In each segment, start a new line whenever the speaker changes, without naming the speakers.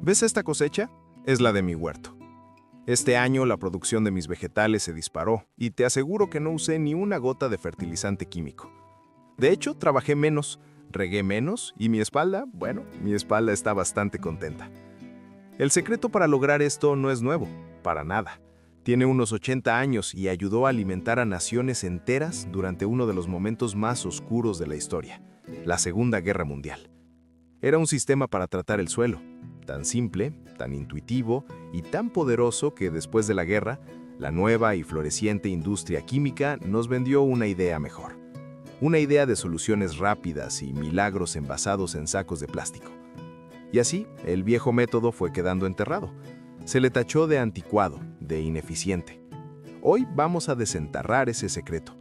¿Ves esta cosecha? Es la de mi huerto. Este año la producción de mis vegetales se disparó y te aseguro que no usé ni una gota de fertilizante químico. De hecho, trabajé menos, regué menos y mi espalda, mi espalda está bastante contenta. El secreto para lograr esto no es nuevo, para nada. Tiene unos 80 años y ayudó a alimentar a naciones enteras durante uno de los momentos más oscuros de la historia, la Segunda Guerra Mundial. Era un sistema para tratar el suelo, tan simple, tan intuitivo y tan poderoso que después de la guerra, la nueva y floreciente industria química nos vendió una idea mejor. Una idea de soluciones rápidas y milagros envasados en sacos de plástico. Y así, el viejo método fue quedando enterrado. Se le tachó de anticuado, de ineficiente. Hoy vamos a desenterrar ese secreto.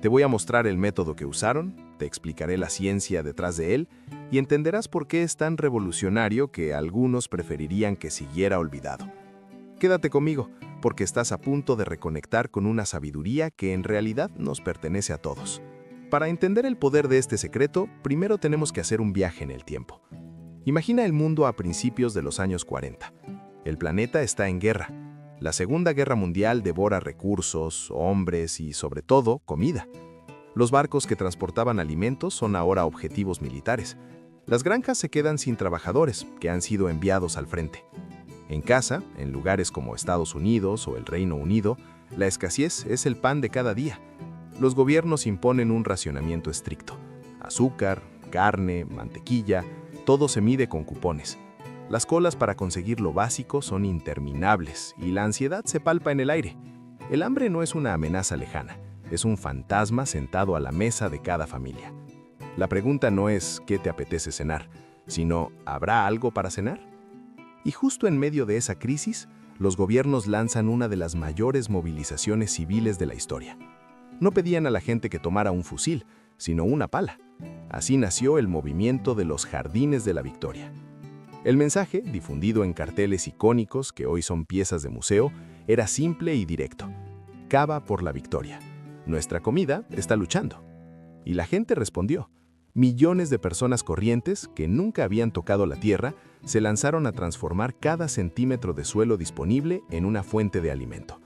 Te voy a mostrar el método que usaron, te explicaré la ciencia detrás de él y entenderás por qué es tan revolucionario que algunos preferirían que siguiera olvidado. Quédate conmigo, porque estás a punto de reconectar con una sabiduría que en realidad nos pertenece a todos. Para entender el poder de este secreto, primero tenemos que hacer un viaje en el tiempo. Imagina el mundo a principios de los años 40. El planeta está en guerra. La Segunda Guerra Mundial devora recursos, hombres y, sobre todo, comida. Los barcos que transportaban alimentos son ahora objetivos militares. Las granjas se quedan sin trabajadores que han sido enviados al frente. En casa, en lugares como Estados Unidos o el Reino Unido, la escasez es el pan de cada día. Los gobiernos imponen un racionamiento estricto. Azúcar, carne, mantequilla, todo se mide con cupones. Las colas para conseguir lo básico son interminables y la ansiedad se palpa en el aire. El hambre no es una amenaza lejana, es un fantasma sentado a la mesa de cada familia. La pregunta no es ¿qué te apetece cenar?, sino ¿habrá algo para cenar? Y justo en medio de esa crisis, los gobiernos lanzan una de las mayores movilizaciones civiles de la historia. No pedían a la gente que tomara un fusil, sino una pala. Así nació el movimiento de los Jardines de la Victoria. El mensaje, difundido en carteles icónicos que hoy son piezas de museo, era simple y directo. Cava por la victoria. Nuestra comida está luchando. Y la gente respondió. Millones de personas corrientes, que nunca habían tocado la tierra, se lanzaron a transformar cada centímetro de suelo disponible en una fuente de alimento.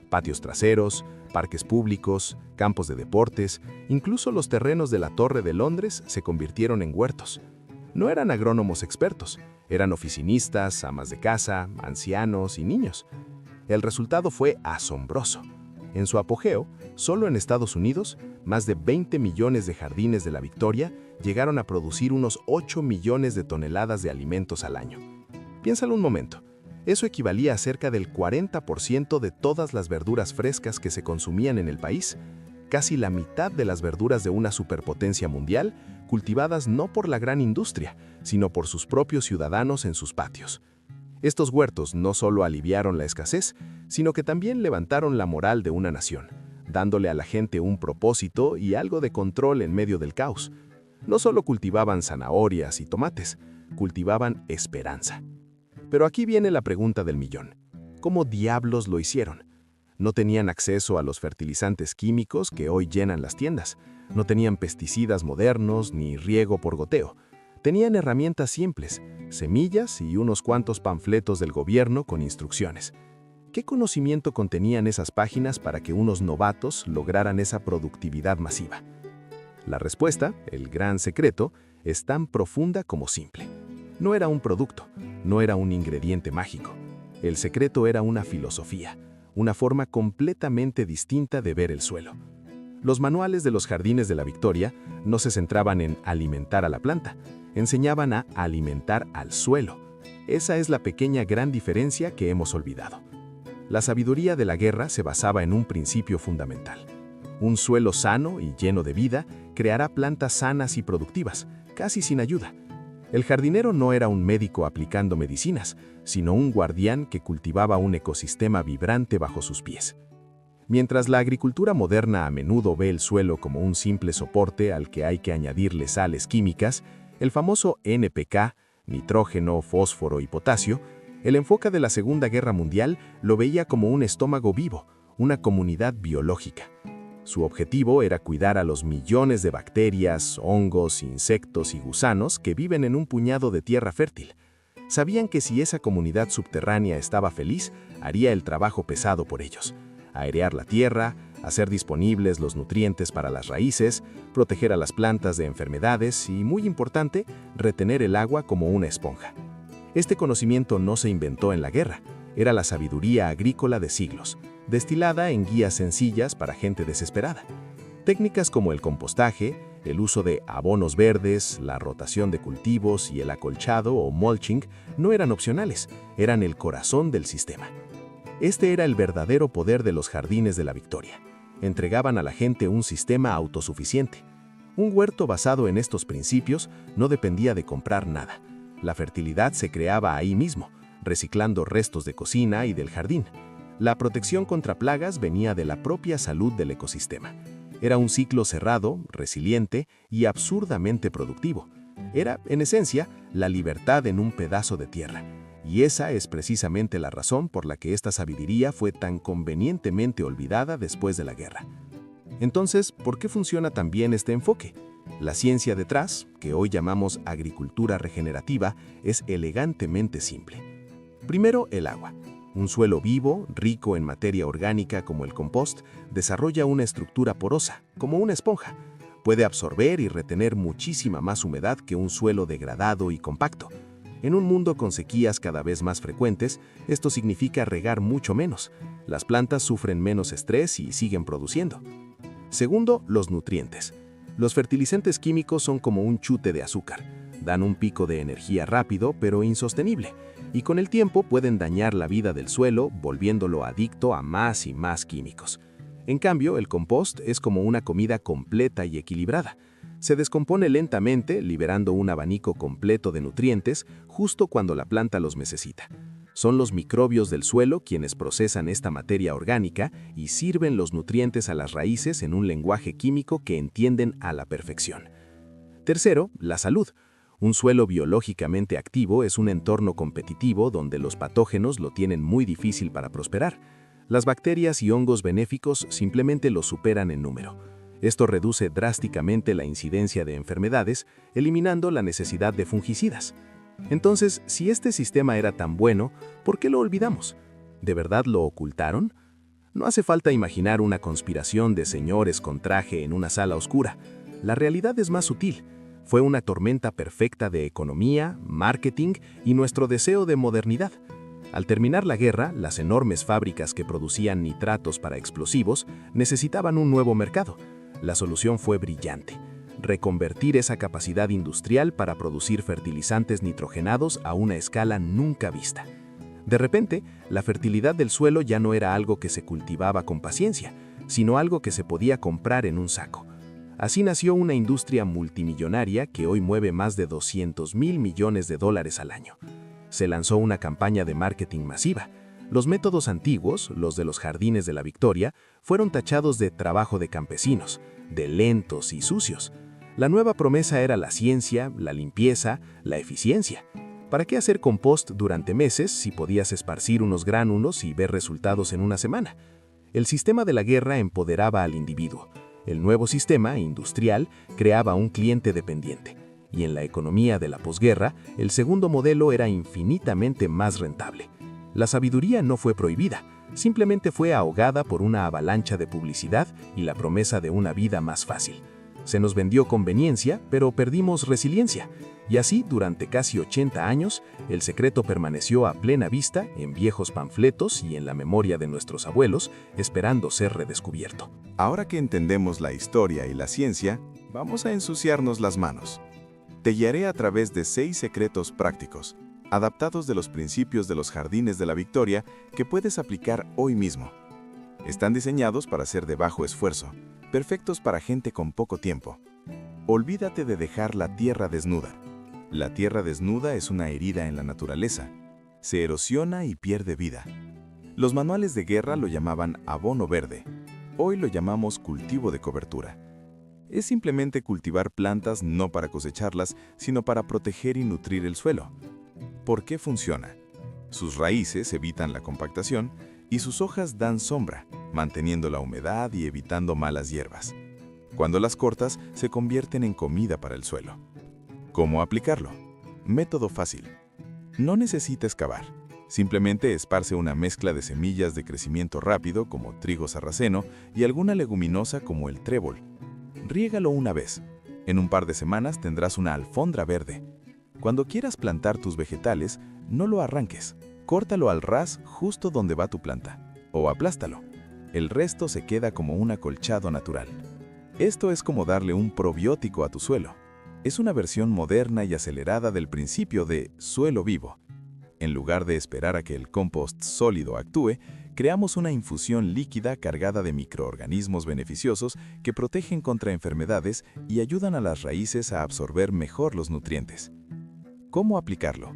Patios traseros, parques públicos, campos de deportes, incluso los terrenos de la Torre de Londres se convirtieron en huertos. No eran agrónomos expertos, eran oficinistas, amas de casa, ancianos y niños. El resultado fue asombroso. En su apogeo, solo en Estados Unidos, más de 20 millones de jardines de la Victoria llegaron a producir unos 8 millones de toneladas de alimentos al año. Piénsalo un momento. Eso equivalía a cerca del 40% de todas las verduras frescas que se consumían en el país, casi la mitad de las verduras de una superpotencia mundial, cultivadas no por la gran industria, sino por sus propios ciudadanos en sus patios. Estos huertos no solo aliviaron la escasez, sino que también levantaron la moral de una nación, dándole a la gente un propósito y algo de control en medio del caos. No solo cultivaban zanahorias y tomates, cultivaban esperanza. Pero aquí viene la pregunta del millón. ¿Cómo diablos lo hicieron? No tenían acceso a los fertilizantes químicos que hoy llenan las tiendas. No tenían pesticidas modernos ni riego por goteo. Tenían herramientas simples, semillas y unos cuantos panfletos del gobierno con instrucciones. ¿Qué conocimiento contenían esas páginas para que unos novatos lograran esa productividad masiva? La respuesta, el gran secreto, es tan profunda como simple. No era un producto, no era un ingrediente mágico. El secreto era una filosofía, una forma completamente distinta de ver el suelo. Los manuales de los Jardines de la Victoria no se centraban en alimentar a la planta, enseñaban a alimentar al suelo. Esa es la pequeña gran diferencia que hemos olvidado. La sabiduría de la guerra se basaba en un principio fundamental. Un suelo sano y lleno de vida creará plantas sanas y productivas, casi sin ayuda. El jardinero no era un médico aplicando medicinas, sino un guardián que cultivaba un ecosistema vibrante bajo sus pies. Mientras la agricultura moderna a menudo ve el suelo como un simple soporte al que hay que añadirle sales químicas, el famoso NPK, nitrógeno, fósforo y potasio, el enfoque de la Segunda Guerra Mundial lo veía como un estómago vivo, una comunidad biológica. Su objetivo era cuidar a los millones de bacterias, hongos, insectos y gusanos que viven en un puñado de tierra fértil. Sabían que si esa comunidad subterránea estaba feliz, haría el trabajo pesado por ellos. Airear la tierra, hacer disponibles los nutrientes para las raíces, proteger a las plantas de enfermedades y, muy importante, retener el agua como una esponja. Este conocimiento no se inventó en la guerra, era la sabiduría agrícola de siglos, destilada en guías sencillas para gente desesperada. Técnicas como el compostaje, el uso de abonos verdes, la rotación de cultivos y el acolchado o mulching no eran opcionales, eran el corazón del sistema. Este era el verdadero poder de los jardines de la Victoria. Entregaban a la gente un sistema autosuficiente. Un huerto basado en estos principios no dependía de comprar nada. La fertilidad se creaba ahí mismo, reciclando restos de cocina y del jardín. La protección contra plagas venía de la propia salud del ecosistema. Era un ciclo cerrado, resiliente y absurdamente productivo. Era, en esencia, la libertad en un pedazo de tierra. Y esa es precisamente la razón por la que esta sabiduría fue tan convenientemente olvidada después de la guerra. Entonces, ¿por qué funciona tan bien este enfoque? La ciencia detrás, que hoy llamamos agricultura regenerativa, es elegantemente simple. Primero, el agua. Un suelo vivo, rico en materia orgánica como el compost, desarrolla una estructura porosa, como una esponja. Puede absorber y retener muchísima más humedad que un suelo degradado y compacto. En un mundo con sequías cada vez más frecuentes, esto significa regar mucho menos. Las plantas sufren menos estrés y siguen produciendo. Segundo, los nutrientes. Los fertilizantes químicos son como un chute de azúcar. Dan un pico de energía rápido, pero insostenible, y con el tiempo pueden dañar la vida del suelo, volviéndolo adicto a más y más químicos. En cambio, el compost es como una comida completa y equilibrada. Se descompone lentamente, liberando un abanico completo de nutrientes justo cuando la planta los necesita. Son los microbios del suelo quienes procesan esta materia orgánica y sirven los nutrientes a las raíces en un lenguaje químico que entienden a la perfección. Tercero, la salud. Un suelo biológicamente activo es un entorno competitivo donde los patógenos lo tienen muy difícil para prosperar. Las bacterias y hongos benéficos simplemente lo superan en número. Esto reduce drásticamente la incidencia de enfermedades, eliminando la necesidad de fungicidas. Entonces, si este sistema era tan bueno, ¿por qué lo olvidamos? ¿De verdad lo ocultaron? No hace falta imaginar una conspiración de señores con traje en una sala oscura. La realidad es más sutil. Fue una tormenta perfecta de economía, marketing y nuestro deseo de modernidad. Al terminar la guerra, las enormes fábricas que producían nitratos para explosivos necesitaban un nuevo mercado. La solución fue brillante: reconvertir esa capacidad industrial para producir fertilizantes nitrogenados a una escala nunca vista. De repente, la fertilidad del suelo ya no era algo que se cultivaba con paciencia, sino algo que se podía comprar en un saco. Así nació una industria multimillonaria que hoy mueve más de $200 mil millones al año. Se lanzó una campaña de marketing masiva. Los métodos antiguos, los de los jardines de la Victoria, fueron tachados de trabajo de campesinos, de lentos y sucios. La nueva promesa era la ciencia, la limpieza, la eficiencia. ¿Para qué hacer compost durante meses si podías esparcir unos gránulos y ver resultados en una semana? El sistema de la guerra empoderaba al individuo. El nuevo sistema industrial creaba un cliente dependiente. Y en la economía de la posguerra, el segundo modelo era infinitamente más rentable. La sabiduría no fue prohibida, simplemente fue ahogada por una avalancha de publicidad y la promesa de una vida más fácil. Se nos vendió conveniencia, pero perdimos resiliencia. Y así, durante casi 80 años, el secreto permaneció a plena vista en viejos panfletos y en la memoria de nuestros abuelos, esperando ser redescubierto.
Ahora que entendemos la historia y la ciencia, vamos a ensuciarnos las manos. Te guiaré a través de 6 secretos prácticos, adaptados de los principios de los jardines de la Victoria que puedes aplicar hoy mismo. Están diseñados para ser de bajo esfuerzo, perfectos para gente con poco tiempo. Olvídate de dejar la tierra desnuda. La tierra desnuda es una herida en la naturaleza. Se erosiona y pierde vida. Los manuales de guerra lo llamaban abono verde. Hoy lo llamamos cultivo de cobertura. Es simplemente cultivar plantas no para cosecharlas, sino para proteger y nutrir el suelo. ¿Por qué funciona? Sus raíces evitan la compactación y sus hojas dan sombra, manteniendo la humedad y evitando malas hierbas. Cuando las cortas, se convierten en comida para el suelo. ¿Cómo aplicarlo? Método fácil. No necesita excavar. Simplemente esparce una mezcla de semillas de crecimiento rápido como trigo sarraceno y alguna leguminosa como el trébol. Riégalo una vez. En un par de semanas tendrás una alfombra verde. Cuando quieras plantar tus vegetales, no lo arranques. Córtalo al ras justo donde va tu planta. O aplástalo. El resto se queda como un acolchado natural. Esto es como darle un probiótico a tu suelo. Es una versión moderna y acelerada del principio de suelo vivo. En lugar de esperar a que el compost sólido actúe, creamos una infusión líquida cargada de microorganismos beneficiosos que protegen contra enfermedades y ayudan a las raíces a absorber mejor los nutrientes. ¿Cómo aplicarlo?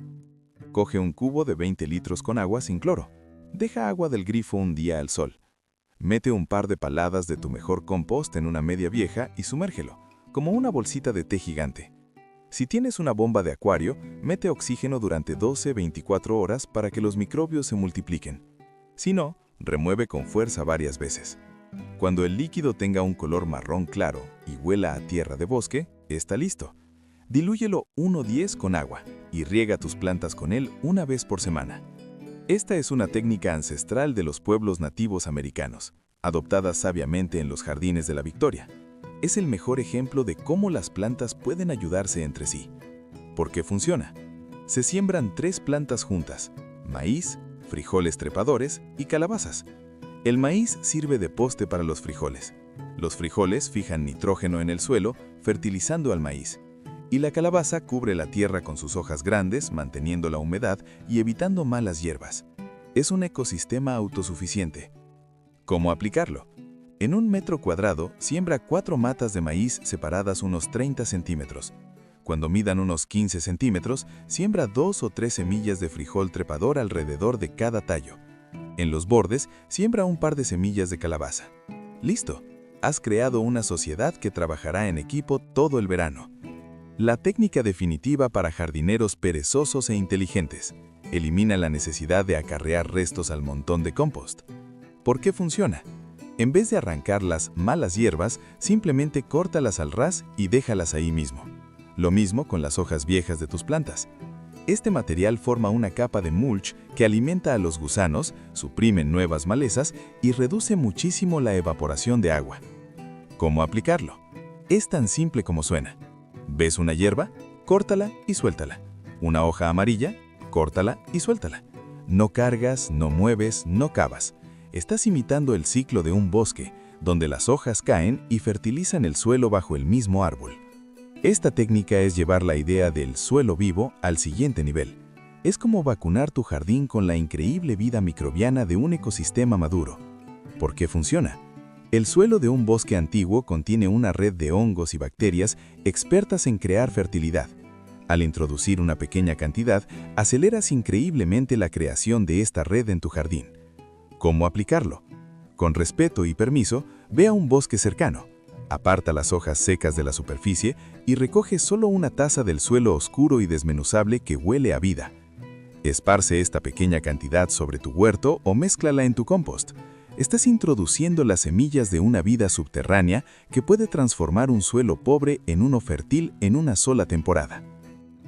Coge un cubo de 20 litros con agua sin cloro. Deja agua del grifo un día al sol. Mete un par de paladas de tu mejor compost en una media vieja y sumérgelo, como una bolsita de té gigante. Si tienes una bomba de acuario, mete oxígeno durante 12-24 horas para que los microbios se multipliquen. Si no, remueve con fuerza varias veces. Cuando el líquido tenga un color marrón claro y huela a tierra de bosque, está listo. Dilúyelo 1:10 con agua y riega tus plantas con él una vez por semana. Esta es una técnica ancestral de los pueblos nativos americanos, adoptada sabiamente en los jardines de la Victoria. Es el mejor ejemplo de cómo las plantas pueden ayudarse entre sí. ¿Por qué funciona? Se siembran 3 plantas juntas: maíz, frijoles trepadores y calabazas. El maíz sirve de poste para los frijoles. Los frijoles fijan nitrógeno en el suelo, fertilizando al maíz. Y la calabaza cubre la tierra con sus hojas grandes, manteniendo la humedad y evitando malas hierbas. Es un ecosistema autosuficiente. ¿Cómo aplicarlo? En 1 metro cuadrado, siembra 4 matas de maíz separadas unos 30 centímetros. Cuando midan unos 15 centímetros, siembra 2 o 3 semillas de frijol trepador alrededor de cada tallo. En los bordes, siembra un par de semillas de calabaza. ¡Listo! Has creado una sociedad que trabajará en equipo todo el verano. La técnica definitiva para jardineros perezosos e inteligentes. Elimina la necesidad de acarrear restos al montón de compost. ¿Por qué funciona? En vez de arrancar las malas hierbas, simplemente córtalas al ras y déjalas ahí mismo. Lo mismo con las hojas viejas de tus plantas. Este material forma una capa de mulch que alimenta a los gusanos, suprime nuevas malezas y reduce muchísimo la evaporación de agua. ¿Cómo aplicarlo? Es tan simple como suena. ¿Ves una hierba? Córtala y suéltala. ¿Una hoja amarilla? Córtala y suéltala. No cargas, no mueves, no cavas. Estás imitando el ciclo de un bosque, donde las hojas caen y fertilizan el suelo bajo el mismo árbol. Esta técnica es llevar la idea del suelo vivo al siguiente nivel. Es como vacunar tu jardín con la increíble vida microbiana de un ecosistema maduro. ¿Por qué funciona? El suelo de un bosque antiguo contiene una red de hongos y bacterias expertas en crear fertilidad. Al introducir una pequeña cantidad, aceleras increíblemente la creación de esta red en tu jardín. ¿Cómo aplicarlo? Con respeto y permiso, ve a un bosque cercano. Aparta las hojas secas de la superficie y recoge solo una taza del suelo oscuro y desmenuzable que huele a vida. Esparce esta pequeña cantidad sobre tu huerto o mézclala en tu compost. Estás introduciendo las semillas de una vida subterránea que puede transformar un suelo pobre en uno fértil en una sola temporada.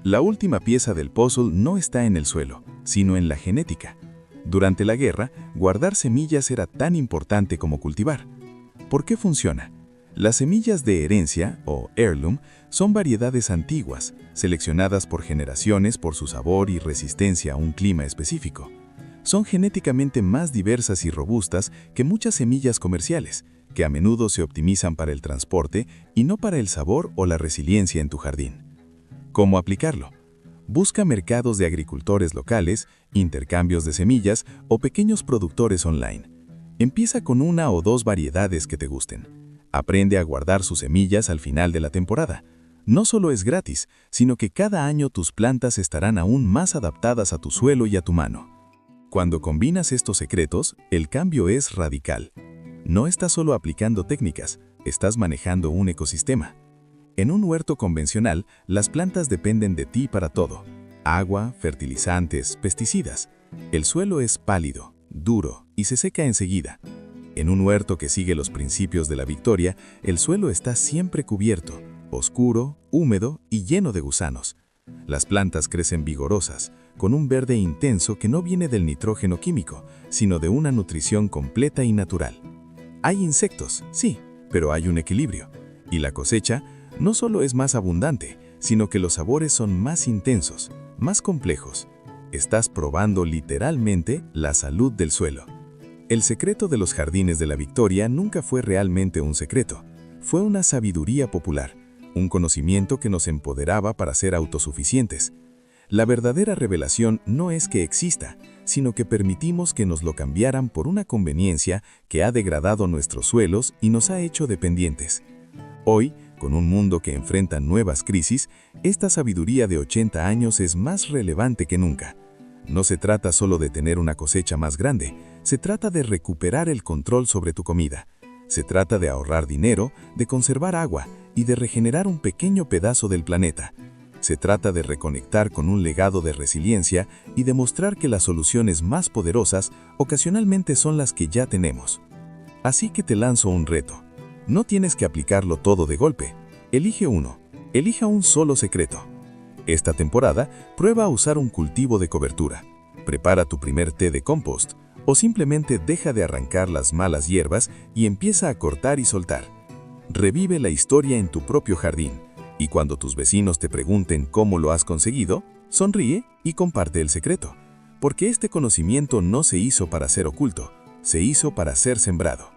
La última pieza del puzzle no está en el suelo, sino en la genética. Durante la guerra, guardar semillas era tan importante como cultivar. ¿Por qué funciona? Las semillas de herencia, o heirloom, son variedades antiguas, seleccionadas por generaciones por su sabor y resistencia a un clima específico. Son genéticamente más diversas y robustas que muchas semillas comerciales, que a menudo se optimizan para el transporte y no para el sabor o la resiliencia en tu jardín. ¿Cómo aplicarlo? Busca mercados de agricultores locales, intercambios de semillas o pequeños productores online. Empieza con 1 o 2 variedades que te gusten. Aprende a guardar sus semillas al final de la temporada. No solo es gratis, sino que cada año tus plantas estarán aún más adaptadas a tu suelo y a tu mano. Cuando combinas estos secretos, el cambio es radical. No estás solo aplicando técnicas, estás manejando un ecosistema. En un huerto convencional, las plantas dependen de ti para todo: agua, fertilizantes, pesticidas. El suelo es pálido, duro y se seca enseguida. En un huerto que sigue los principios de la Victoria, el suelo está siempre cubierto, oscuro, húmedo y lleno de gusanos. Las plantas crecen vigorosas, con un verde intenso que no viene del nitrógeno químico, sino de una nutrición completa y natural. Hay insectos, sí, pero hay un equilibrio. Y la cosecha no solo es más abundante, sino que los sabores son más intensos, más complejos. Estás probando literalmente la salud del suelo. El secreto de los jardines de la Victoria nunca fue realmente un secreto. Fue una sabiduría popular, un conocimiento que nos empoderaba para ser autosuficientes. La verdadera revelación no es que exista, sino que permitimos que nos lo cambiaran por una conveniencia que ha degradado nuestros suelos y nos ha hecho dependientes. Hoy, con un mundo que enfrenta nuevas crisis, esta sabiduría de 80 años es más relevante que nunca. No se trata solo de tener una cosecha más grande, se trata de recuperar el control sobre tu comida. Se trata de ahorrar dinero, de conservar agua y de regenerar un pequeño pedazo del planeta. Se trata de reconectar con un legado de resiliencia y demostrar que las soluciones más poderosas ocasionalmente son las que ya tenemos. Así que te lanzo un reto. No tienes que aplicarlo todo de golpe. Elige uno. Elija un solo secreto. Esta temporada, prueba a usar un cultivo de cobertura. Prepara tu primer té de compost o simplemente deja de arrancar las malas hierbas y empieza a cortar y soltar. Revive la historia en tu propio jardín. Y cuando tus vecinos te pregunten cómo lo has conseguido, sonríe y comparte el secreto. Porque este conocimiento no se hizo para ser oculto, se hizo para ser sembrado.